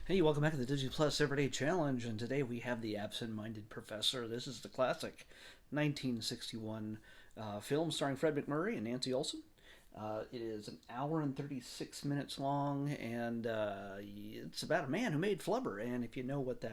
Hey, welcome back to the Disney Plus Everyday Challenge, and today we have the Absent-Minded Professor. This is the classic 1961 film starring Fred MacMurray and Nancy Olson. It is an hour and 36 minutes long, and it's about a man who made Flubber. And if you know what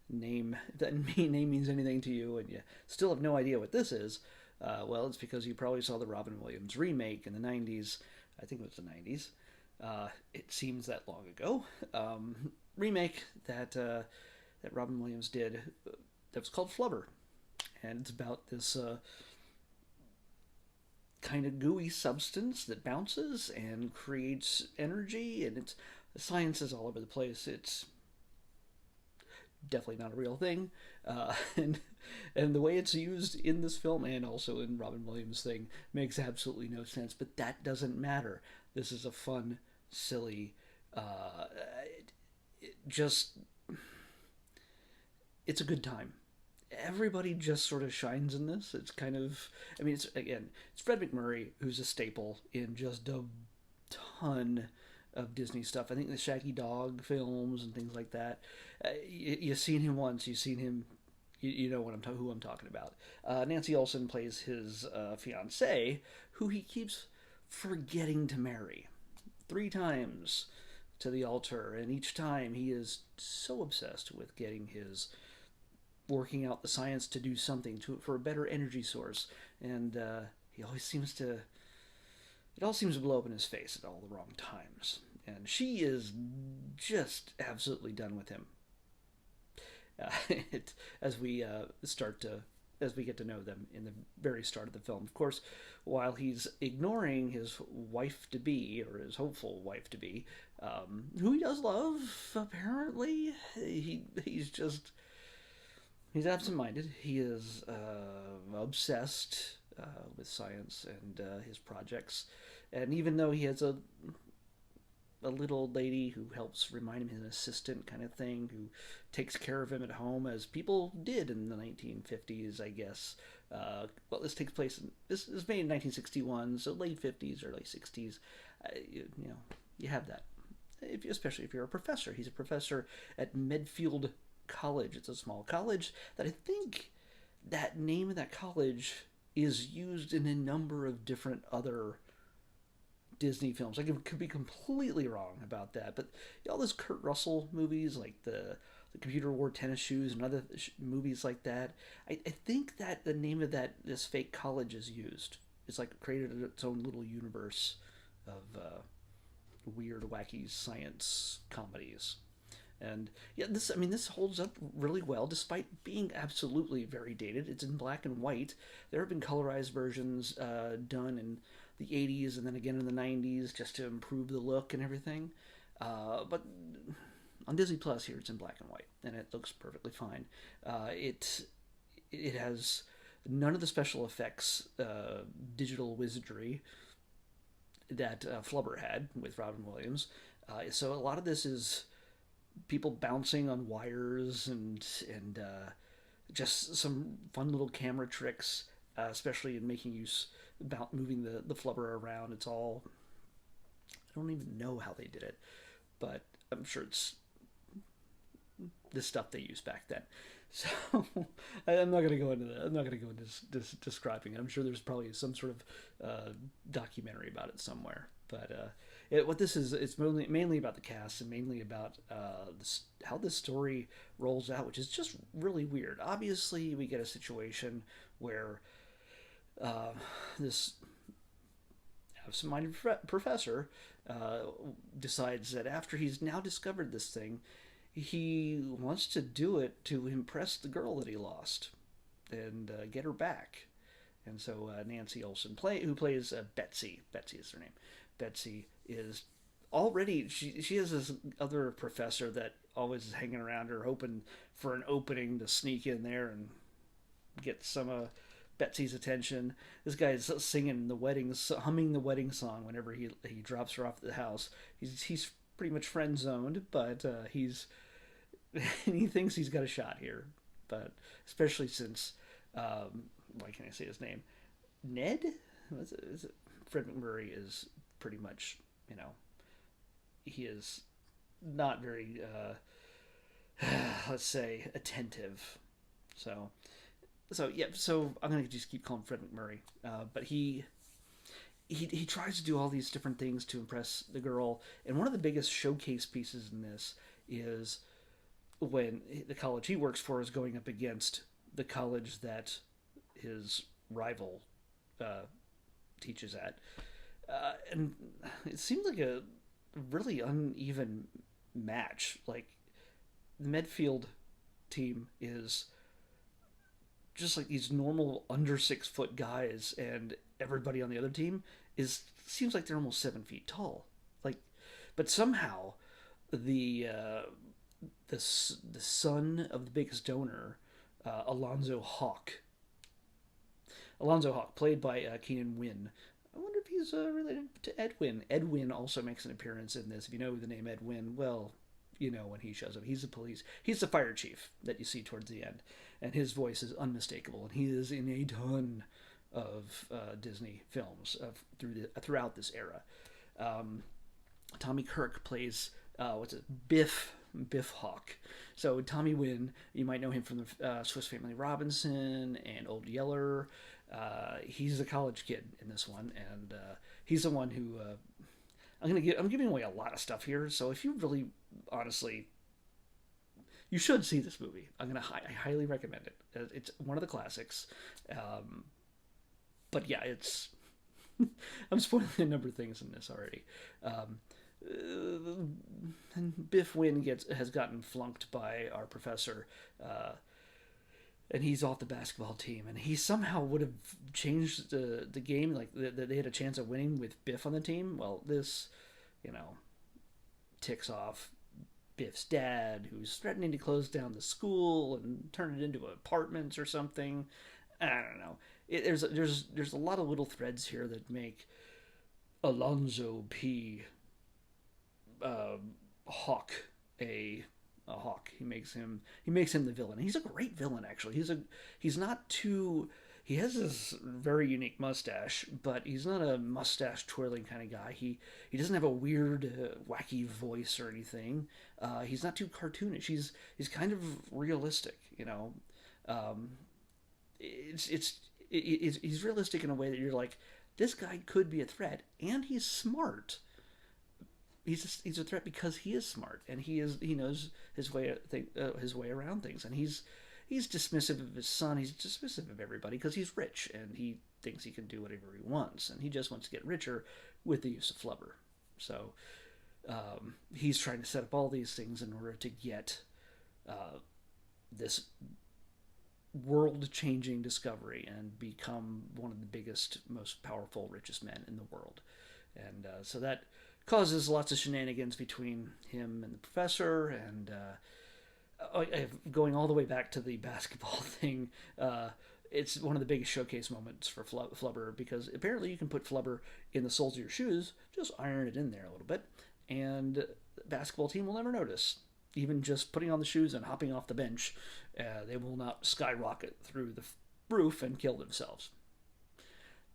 name means anything to you, and you still have no idea what this is, well, it's because you probably saw the Robin Williams remake in the 90s. I think it was the 90s. It seems that long ago. Remake that Robin Williams did that was called Flubber, and it's about this kind of gooey substance that bounces and creates energy, and it's the science is all over the place. It's definitely not a real thing, and the way it's used in this film and also in Robin Williams' thing makes absolutely no sense. But that doesn't matter. This is a fun, silly, just it's a good time. Everybody just sort of shines in this. It's kind of, I mean, it's Fred MacMurray who's a staple in just a ton of Disney stuff. I think the Shaggy Dog films and things like that. You've seen him once. You've seen him. You know who I'm talking about. Nancy Olson plays his fiancee, who he keeps forgetting to marry 3 times to the altar, and each time he is so obsessed with getting his working out the science to do something for a better energy source, and he always seems to it all seems to blow up in his face at all the wrong times, and she is just absolutely done with him. It, as we start to as we get to know them in the very start of the film. Of course, while he's ignoring his wife to be, or his hopeful wife to be, who he does love, apparently, he's absent-minded. He is obsessed with science and his projects, and even though he has a little old lady who helps remind him he's an assistant kind of thing, who takes care of him at home, as people did in the 1950s, I guess. Well, this is made in 1961, so late 50s, early 60s. You have that, especially if you're a professor. He's a professor at Medfield College. It's a small college that I think that name of that college is used in a number of different other Disney films. I could be completely wrong about that, but all those Kurt Russell movies, like the Computer Wore Tennis Shoes and other movies like that, I think that the name of this fake college is used. It's like created its own little universe of weird, wacky science comedies. And yeah, this holds up really well despite being absolutely very dated. It's in black and white. There have been colorized versions done in the 80s and then again in the 90s just to improve the look and everything. But on Disney Plus here, it's in black and white, and it looks perfectly fine. It has none of the special effects, digital wizardry that Flubber had with Robin Williams. So a lot of this is people bouncing on wires and just some fun little camera tricks, especially in making use about moving the flubber around. It's all I don't even know how they did it, but I'm sure it's the stuff they used back then. So I'm not going to go into that. I'm not going to go into describing it. I'm sure there's probably some sort of documentary about it somewhere. But what this is, it's mainly about the cast and mainly about how this story rolls out, which is just really weird. Obviously, we get a situation where this absent-minded professor decides that after he's now discovered this thing, he wants to do it to impress the girl that he lost and get her back. And so Nancy Olson, who plays Betsy is her name. Betsy is already she has this other professor that always is hanging around her, hoping for an opening to sneak in there and get some Betsy's attention. This guy is singing humming the wedding song whenever he drops her off at the house. He's pretty much friend zoned, but he thinks he's got a shot here. But especially since why can't I say his name? Ned? Fred MacMurray is pretty much, he is not very, let's say, attentive. So, so I'm gonna just keep calling Fred McMurray. But he tries to do all these different things to impress the girl, and one of the biggest showcase pieces in this is when the college he works for is going up against the college that his rival uh, teaches at, and it seems like a really uneven match. Like the Medfield team is just like these normal under 6 foot guys, and everybody on the other team is seems like they're almost 7 feet tall. Like, but somehow the the son of the biggest donor, Alonzo Hawk, played by Keenan Wynn. I wonder if he's related to Edwin. Edwin also makes an appearance in this. If you know the name Edwin, well, you know when he shows up. He's the police. He's the fire chief that you see towards the end, and his voice is unmistakable. And he is in a ton of Disney films throughout this era. Tommy Kirk plays Biff Hawk. So Tommy Wynn, you might know him from the Swiss Family Robinson and Old Yeller. He's a college kid in this one, and he's the one who I'm giving away a lot of stuff here. So if you really honestly, you should see this movie. I highly recommend it. It's one of the classics. But yeah, it's I'm spoiling a number of things in this already. And Biff Wynn has gotten flunked by our professor, and he's off the basketball team. And he somehow would have changed the game, like they had a chance of winning with Biff on the team. Well, this, ticks off Biff's dad, who's threatening to close down the school and turn it into apartments or something. I don't know. There's a lot of little threads here that make Alonzo P. Hawk a Hawk. He makes him the villain. He's a great villain, actually. He's not too. He has this very unique mustache, but he's not a mustache twirling kind of guy. He doesn't have a weird, wacky voice or anything. He's not too cartoonish. He's kind of realistic. He's realistic in a way that you're like, this guy could be a threat, and he's smart. He's a threat because he is smart, and he knows his way around things, and he's dismissive of his son. He's dismissive of everybody because he's rich, and he thinks he can do whatever he wants, and he just wants to get richer with the use of Flubber. So he's trying to set up all these things in order to get this world-changing discovery and become one of the biggest, most powerful, richest men in the world. And so that causes lots of shenanigans between him and the professor. And going all the way back to the basketball thing, it's one of the biggest showcase moments for Flubber, because apparently you can put Flubber in the soles of your shoes, just iron it in there a little bit, and the basketball team will never notice. Even just putting on the shoes and hopping off the bench, they will not skyrocket through the roof and kill themselves.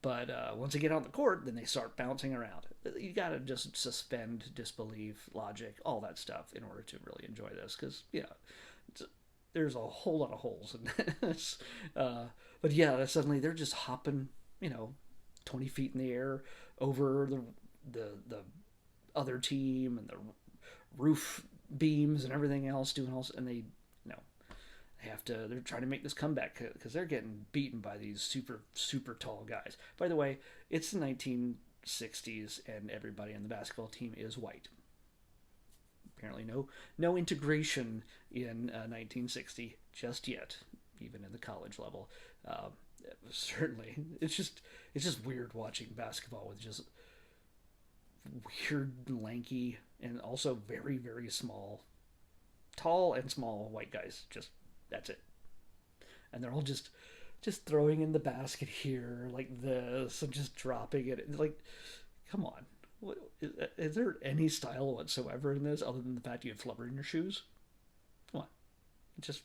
But once they get on the court, then they start bouncing around. You gotta just suspend disbelief, logic, all that stuff in order to really enjoy this, because there's a whole lot of holes in this. But yeah, suddenly they're just hopping, 20 feet in the air over the other team and the roof beams and everything else, doing all, and they they're trying to make this comeback because they're getting beaten by these super tall guys. By the way, it's the 1960s, and everybody on the basketball team is white. Apparently no integration in 1960 just yet, even in the college level. Certainly, it's just weird watching basketball with just weird, lanky, and also very, very tall and small white guys. Just, that's it. And they're all just throwing in the basket here like this and just dropping it. Like, come on. What, is there any style whatsoever in this other than the fact you have Flubber in your shoes? Come on. It just,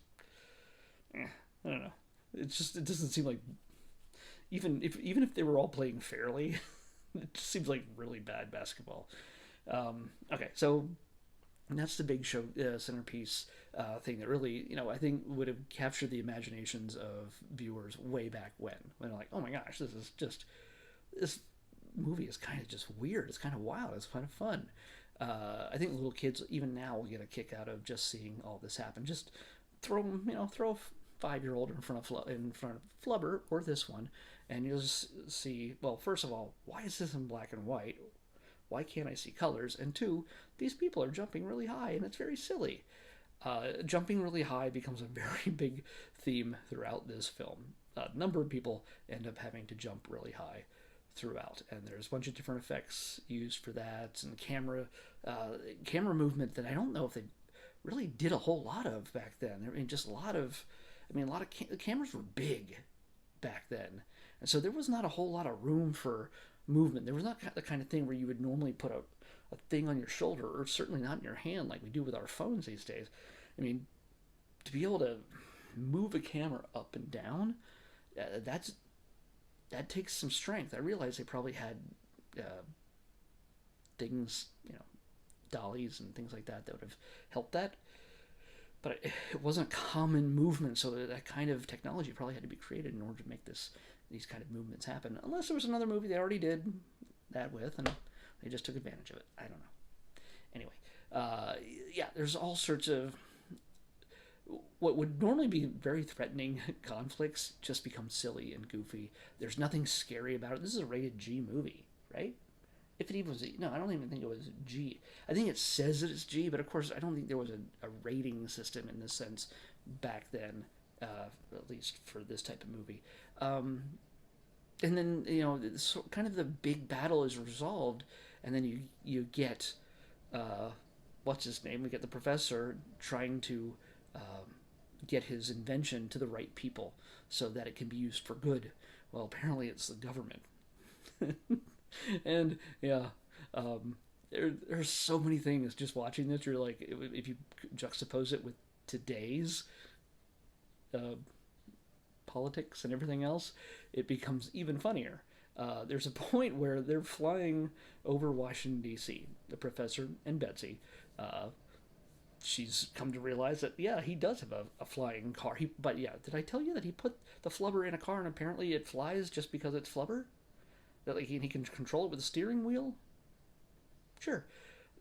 I don't know. It doesn't seem like, even if they were all playing fairly, it just seems like really bad basketball. Okay, so And that's the big show centerpiece thing that really, I think would have captured the imaginations of viewers way back when they're like, oh my gosh, this movie is kind of just weird. It's kind of wild. It's kind of fun. I think little kids even now will get a kick out of just seeing all this happen. Just throw a 5-year-old in front of Flubber or this one, and you'll just see. Well, first of all, why is this in black and white? Why can't I see colors? And two, these people are jumping really high, and it's very silly. Jumping really high becomes a very big theme throughout this film. A number of people end up having to jump really high throughout, and there's a bunch of different effects used for that, and camera movement that I don't know if they really did a whole lot of back then. I mean, just a lot of the cameras were big back then, and so there was not a whole lot of room for movement. There was not the kind of thing where you would normally put a thing on your shoulder, or certainly not in your hand like we do with our phones these days. I mean, to be able to move a camera up and down, that takes some strength. I realize they probably had things, dollies and things like that would have helped that, but it wasn't common movement, so that kind of technology probably had to be created in order to make these kind of movements happen. Unless there was another movie they already did that with, and they just took advantage of it. I don't know. Anyway, yeah, there's all sorts of what would normally be very threatening conflicts just become silly and goofy. There's nothing scary about it. This is a rated G movie, right? If it even was, no, I don't even think it was G. I think it says that it's G, but of course I don't think there was a rating system in this sense back then, at least for this type of movie. And then kind of the big battle is resolved, and then you get what's his name? We get the professor trying to get his invention to the right people so that it can be used for good. Well, apparently it's the government. And yeah, there's so many things just watching this. You're like, if you juxtapose it with today's politics and everything else, it becomes even funnier. There's a point where they're flying over Washington, D.C., the professor and Betsy. She's come to realize that, yeah, he does have a flying car. But yeah, did I tell you that he put the Flubber in a car and apparently it flies just because it's Flubber? That he can control it with a steering wheel? Sure.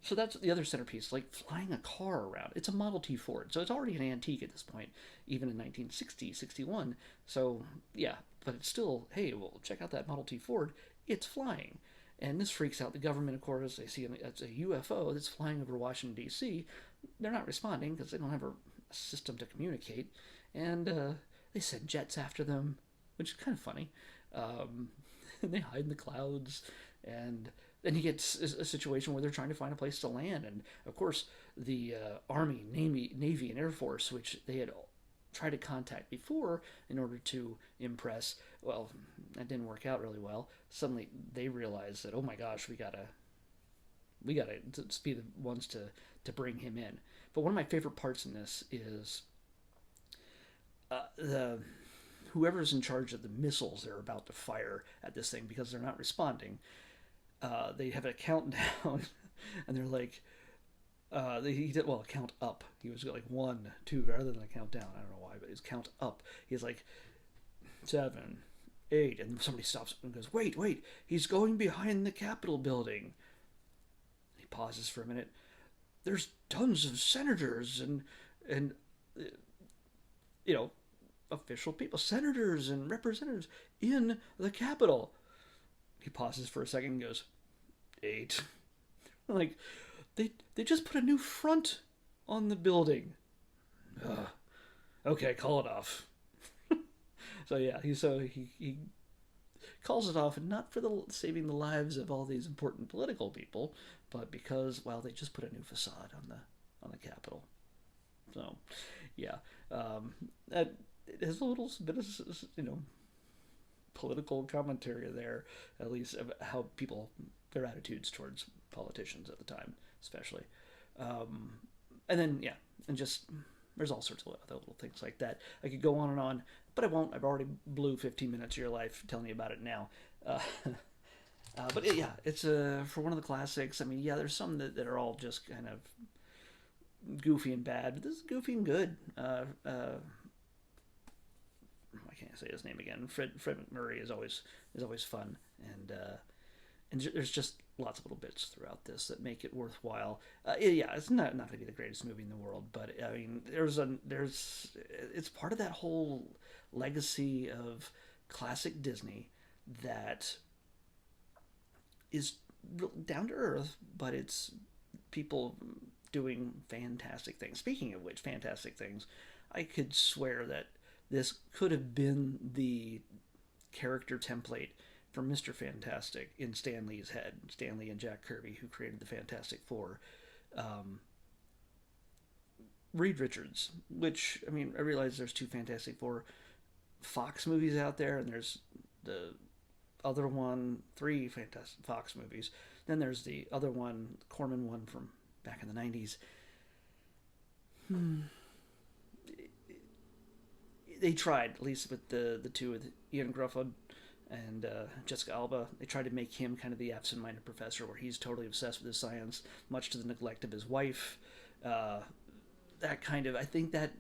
So that's the other centerpiece, like flying a car around. It's a Model T Ford, so it's already an antique at this point, even in 1960, 61. So, yeah, but it's still, hey, well, check out that Model T Ford. It's flying. And this freaks out the government, of course. They see it's a UFO that's flying over Washington, D.C. They're not responding because they don't have a system to communicate. And they send jets after them, which is kind of funny. And they hide in the clouds, and then you get a situation where they're trying to find a place to land, and of course the Army, Navy, and Air Force, which they had tried to contact before in order to impress, well, that didn't work out really well. Suddenly they realize that, oh my gosh, we gotta be the ones to bring him in. But one of my favorite parts in this is the whoever's in charge of the missiles they're about to fire at this thing, because they're not responding. They have a countdown, and they're like, he did, well, count up. He was like 1, 2, rather than a countdown. I don't know why, but it's count up. He's like 7, 8, and somebody stops and goes, wait, he's going behind the Capitol building. He pauses for a minute. There's tons of senators and official people, senators and representatives in the Capitol. He pauses for a second and goes, 8. Like, they just put a new front on the building. Okay, call it off. So yeah, he calls it off, and not for saving the lives of all these important political people, but because, well, they just put a new facade on the Capitol. So yeah, that it has a little bit of political commentary there, at least of how their attitudes towards politicians at the time, especially. And then, yeah, and just, there's all sorts of other little things like that. I could go on and on, but I won't. I've already blew 15 minutes of your life telling you about it now. But yeah, it's for one of the classics. I mean, yeah, there's some that are all just kind of goofy and bad, but this is goofy and good. I can't say his name again. Fred McMurray is always fun, and there's just lots of little bits throughout this that make it worthwhile. Yeah, it's not going to be the greatest movie in the world, but I mean, it's part of that whole legacy of classic Disney that is down to earth, but it's people doing fantastic things. Speaking of which, fantastic things, I could swear that this could have been the character template for Mr. Fantastic in Stan Lee's head. Stan Lee and Jack Kirby, who created the Fantastic Four. Reed Richards, which, I mean, I realize there's two Fantastic Four Fox movies out there, and there's the other one, three Fantastic Fox movies. Then there's the other one, Corman one from back in the 90s. They tried, at least with the two with Ian Grufford and Jessica Alba. They tried to make him kind of the absent-minded professor, where he's totally obsessed with his science, much to the neglect of his wife. That kind of, I think that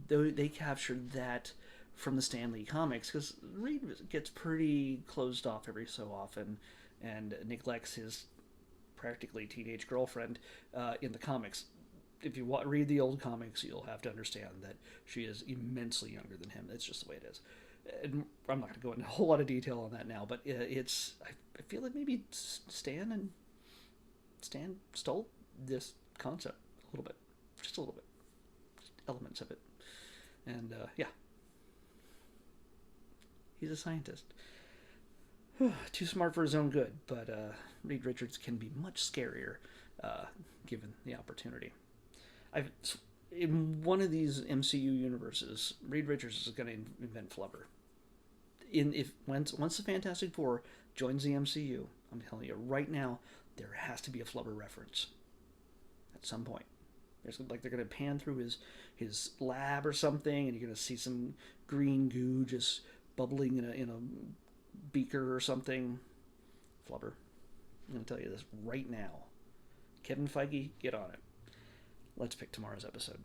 they captured that from the Stan Lee comics, because Reed gets pretty closed off every so often and neglects his practically teenage girlfriend in the comics. If you read the old comics, you'll have to understand that she is immensely younger than him. It's just the way it is. And I'm not going to go into a whole lot of detail on that now, but it's, I feel like maybe Stan stole this concept a little bit, just a little bit, just elements of it. And yeah, he's a scientist. Too smart for his own good, but Reed Richards can be much scarier given the opportunity. In one of these MCU universes, Reed Richards is going to invent Flubber. Once the Fantastic Four joins the MCU, I'm telling you right now, there has to be a Flubber reference at some point. They're going to pan through his lab or something, and you're going to see some green goo just bubbling in a beaker or something. Flubber. I'm going to tell you this right now. Kevin Feige, get on it. Let's pick tomorrow's episode.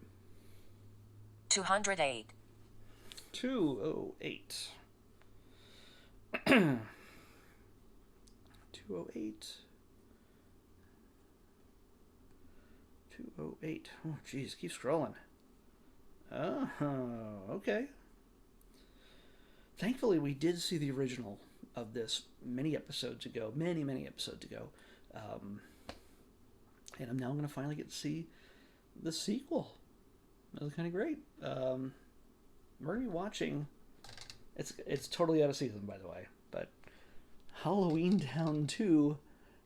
208. 208. 208. Oh, geez, keep scrolling. Oh, okay. Thankfully, we did see the original of this many episodes ago. Many episodes ago. And I'm now going to finally get to see the sequel. That was kind of great. We're going to be watching... It's totally out of season, by the way, but Halloween Town 2,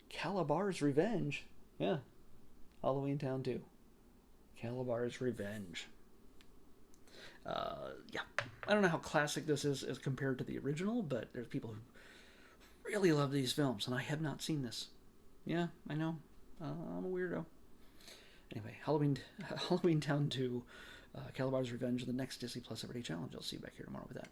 Calabar's Revenge. Yeah, Halloween Town 2, Calabar's Revenge. Yeah, I don't know how classic this is as compared to the original, but there's people who really love these films, and I have not seen this. Yeah, I know. I'm a weirdo. Anyway, Halloween Town 2, Calabar's Revenge, the next Disney Plus Everyday Challenge. I'll see you back here tomorrow with that.